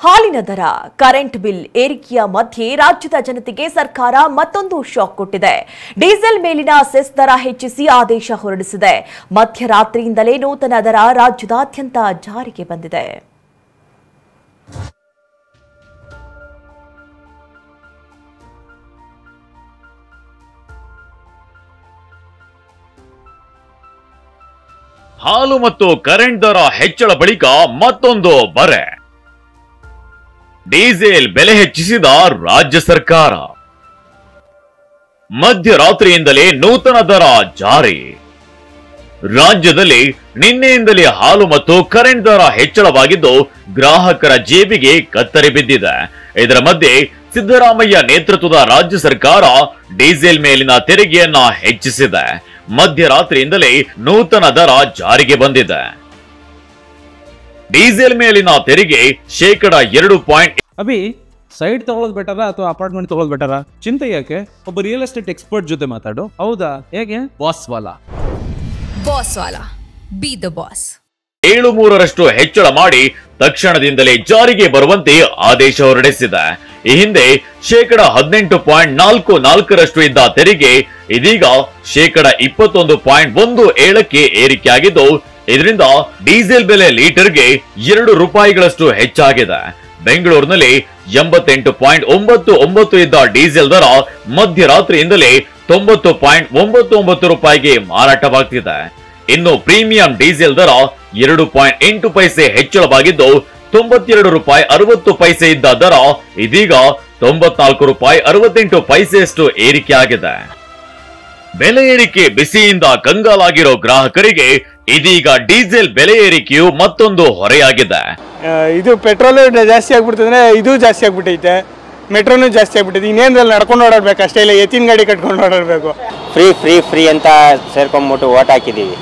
ಹಾಲಿನ ದರ, current bill ಏರಿಕೆಯ ಮಧ್ಯೆ ರಾಜ್ಯದ ಜನತೆಗೆ ಸರ್ಕಾರ ಮತ್ತೊಂದು ಶಾಕ್ ಕೊಟ್ಟಿದೆ. ಡೀಸೆಲ್ ಮೇಲಿನ ಸೆಸ್ ದರ ಹೆಚ್ಚಿಸಿ ಆದೇಶ ಹೊರಡಿಸಿದೆ. ಮಧ್ಯರಾತ್ರಿಯಿಂದಲೇ ನೂತನ ದರ ರಾಜ್ಯದಾದ್ಯಂತ ಜಾರಿಗೆ ಬಂದಿದೆ. ಹಾಲು ಮತ್ತು ಕರೆಂಟ್ ದರ ಹೆಚ್ಚಳ ಬಳಿಕ ಮತ್ತೊಂದು ಬರೆ. ಡೀಸೆಲ್ ಬೆಲೆ ಹೆಚ್ಚಿಸಿದ ರಾಜ್ಯ ಸರ್ಕಾರ. ಮಧ್ಯರಾತ್ರಿಯಿಂದಲೇ ನೂತನ ದರ ಜಾರಿ. ರಾಜ್ಯದಲ್ಲಿ ನಿನ್ನೆಯಿಂದಲೇ ಹಾಲು ಮತ್ತು ಕರೆಂಟ್ ದರ ಹೆಚ್ಚಳವಾಗಿದ್ದು ಗ್ರಾಹಕರ ಜೇಬಿಗೆ ಕತ್ತರಿ ಬಿದ್ದಿದೆ. ಇದರ ಮಧ್ಯೆ ಸಿದ್ದರಾಮಯ್ಯ ನೇತೃತ್ವದ ರಾಜ್ಯ ಸರ್ಕಾರ ಡೀಸೆಲ್ ಮೇಲಿನ ತೆರಿಗೆಯನ್ನ ಹೆಚ್ಚಿಸಿದೆ. ಮಧ್ಯರಾತ್ರಿಯಿಂದಲೇ ನೂತನ ದರ ಜಾರಿಗೆ ಬಂದಿದೆ. ಡೀಸೆಲ್ ಮೇಲಿನ ತೆರಿಗೆ ಶೇಕಡ 2. ಅಭಿ ಸೈಡ್ ತಗೊಳ್ಳೋದು ಬೆಟರಾ ಅಥವಾ ಅಪಾರ್ಟ್ಮೆಂಟ್ ತಗೊಳ್ಳೋದು ಬೆಟರಾ? ಚಿಂತೆ ಯಾಕೆ? ಒಬ್ಬ ರಿಯಲ್ ಎಸ್ಟೇಟ್ ಎಕ್ಸ್ಪರ್ಟ್ ಜೊತೆ ಮಾತಾಡು. ಹೌದಾ? ಹೇಗೆ? Boss Vala B the boss. 7.3% ಹೆಚ್ಚಳ ಮಾಡಿ ತಕ್ಷಣದಿಂದಲೇ ಜಾರಿಗೆ ಬರುವಂತೆ ಆದೇಶ ಹೊರಡಿಸಿದೆ. ಈ ಹಿಂದೆ ಶೇಕಡ 18.44% ಇದ್ದ ತೆರಿಗೆ ಇದೀಗ ಶೇಕಡ 21.17ಕ್ಕೆ ಏರಿಕೆಯಾಗಿದ್ದು, ಇದರಿಂದ ಡೀಸೆಲ್ ಬೆಲೆ ಲೀಟರ್ಗೆ 2 ರೂಪಾಯಿಗಳಷ್ಟು ಹೆಚ್ಚಾಗಿದೆ. ಬೆಂಗಳೂರಿನಲ್ಲಿ 88.99 ಇದ್ದ ಡೀಸೆಲ್ ದರ ಮಧ್ಯರಾತ್ರಿಯಿಂದಲೇ 90.99 ರೂಪಾಯಿಗೆ ಮಾರಾಟವಾಗ್ತಿದೆ. ಇನ್ನು ಪ್ರೀಮಿಯಂ ಡೀಸೆಲ್ ದರ 2.8 ಪೈಸೆ ಹೆಚ್ಚಳವಾಗಿದ್ದು 92 ರೂಪಾಯಿ 60 ಪೈಸೆ ಇದ್ದ ದರ ಇದೀಗ 94 ರೂಪಾಯಿ 68 ಪೈಸೆಯಷ್ಟು ಏರಿಕೆಯಾಗಿದೆ. ಬೆಲೆ ಏರಿಕೆ ಬಿಸಿಯಿಂದ ಕಂಗಾಲಾಗಿರೋ ಗ್ರಾಹಕರಿಗೆ ಇದೀಗ ಡೀಸೆಲ್ ಬೆಲೆ ಏರಿಕೆಯು ಮತ್ತೊಂದು ಹೊರೆಯಾಗಿದೆ. ಇದು ಪೆಟ್ರೋಲ್ ಜಾಸ್ತಿ ಆಗ್ಬಿಡ್ತಂದ್ರೆ ಇದು ಜಾಸ್ತಿ ಆಗ್ಬಿಟ್ಟೈತೆ, ಮೆಟ್ರೋನು ಜಾಸ್ತಿ ಆಗ್ಬಿಟ್ಟೈತೆ. ಇನ್ನೇನ್ರಲ್ಲಿ ನಡ್ಕೊಂಡು ಓಡಾಡ್ಬೇಕು ಅಷ್ಟೇ, ಇಲ್ಲ ಎತ್ತಿನ ಗಾಡಿ ಕಟ್ಕೊಂಡು ಓಡಾಡಬೇಕು. ಫ್ರೀ ಅಂತ ಸೇರ್ಕೊಂಡ್ಬಿಟ್ಟು ಓಟ್ ಹಾಕಿದ್ದೀವಿ.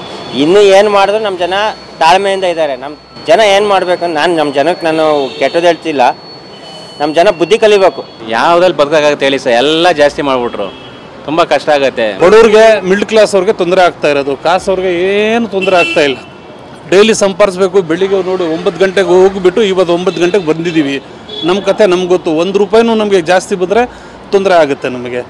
ಇನ್ನು ಏನು ಮಾಡಿದ್ರು ನಮ್ಮ ಜನ ತಾಳ್ಮೆಯಿಂದ ಇದ್ದಾರೆ. ನಮ್ಮ ಜನ ಏನು ಮಾಡಬೇಕು, ನಮ್ಮ ಜನಕ್ಕೆ ನಾನು ಕೆಟ್ಟದ್ದು ಹೇಳ್ತಿಲ್ಲ, ನಮ್ಮ ಜನ ಬುದ್ಧಿ ಕಲಿಬೇಕು. ಯಾವುದ್ರಲ್ಲಿ ಬದುಕಾಗತ್ತೆ ಹೇಳಿ ಸರ್, ಎಲ್ಲ ಜಾಸ್ತಿ ಮಾಡಿಬಿಟ್ರು, ತುಂಬ ಕಷ್ಟ ಆಗುತ್ತೆ. ಬಡವ್ರಿಗೆ, ಮಿಡ್ಲ್ ಕ್ಲಾಸ್ ಅವ್ರಿಗೆ ತೊಂದರೆ ಆಗ್ತಾ ಇರೋದು, ಕಾಸವ್ರಿಗೆ ಏನು ತೊಂದರೆ ಆಗ್ತಾ ಇಲ್ಲ. ಡೈಲಿ ಸಂಪಾದಿಸ್ಬೇಕು. ಬೆಳಿಗ್ಗೆ ನೋಡಿ 9 ಗಂಟೆಗೆ ಹೋಗ್ಬಿಟ್ಟು ಇವತ್ತು 9 ಗಂಟೆಗೆ ಬಂದಿದ್ದೀವಿ. ನಮ್ಮ ಕತೆ ನಮ್ಗೆ ಗೊತ್ತು. 1 ರೂಪಾಯಿನೂ ನಮಗೆ ಜಾಸ್ತಿ ಬಂದರೆ ತೊಂದರೆ ಆಗುತ್ತೆ ನಮಗೆ.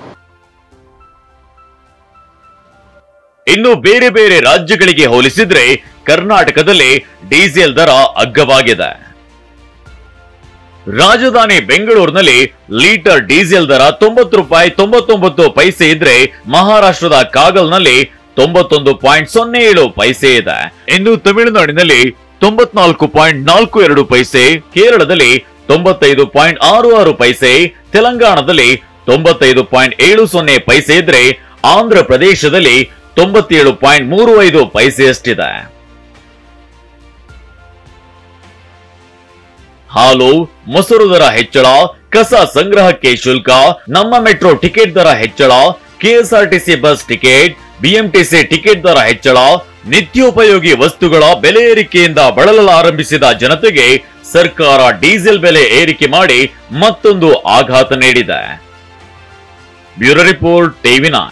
ಇನ್ನು ಬೇರೆ ಬೇರೆ ರಾಜ್ಯಗಳಿಗೆ ಹೋಲಿಸಿದ್ರೆ ಕರ್ನಾಟಕದಲ್ಲಿ ಡೀಸೆಲ್ ದರ ಅಗ್ಗವಾಗಿದೆ. ರಾಜಧಾನಿ ಬೆಂಗಳೂರಿನಲ್ಲಿ ಲೀಟರ್ ಡೀಸೆಲ್ ದರ 90 ರೂಪಾಯಿ 99 ಪೈಸೆ ಇದ್ರೆ ಮಹಾರಾಷ್ಟ್ರದ ಕಾಗಲ್ನಲ್ಲಿ 91.07 ಪೈಸೆ ಇದೆ. ಇನ್ನು ತಮಿಳುನಾಡಿನಲ್ಲಿ 94.42 ಪೈಸೆ, ಕೇರಳದಲ್ಲಿ 95.66 ಪೈಸೆ, ತೆಲಂಗಾಣದಲ್ಲಿ 95.70 ಪೈಸೆ ಇದ್ರೆ ಆಂಧ್ರ ಪ್ರದೇಶದಲ್ಲಿ 97.35 ಪೈಸೆಯಷ್ಟಿದೆ. ಹಾಲು, ಮೊಸರು ದರ ಹೆಚ್ಚಳ, ಕಸ ಸಂಗ್ರಹಕ್ಕೆ ಶುಲ್ಕ, ನಮ್ಮ ಮೆಟ್ರೋ ಟಿಕೆಟ್ ದರ ಹೆಚ್ಚಳ, KSRTC bus ticket, BMTC ticket ದರ ಹೆಚ್ಚಳ, ನಿತ್ಯೋಪಯೋಗಿ ವಸ್ತುಗಳ ಬೆಲೆ ಏರಿಕೆಯಿಂದ ಬಳಲಲಾರಂಭಿಸಿದ ಜನತೆಗೆ ಸರ್ಕಾರ ಡೀಸೆಲ್ ಬೆಲೆ ಏರಿಕೆ ಮಾಡಿ ಮತ್ತೊಂದು ಆಘಾತ ನೀಡಿದೆ. Bureau report, ಟಿವಿ9.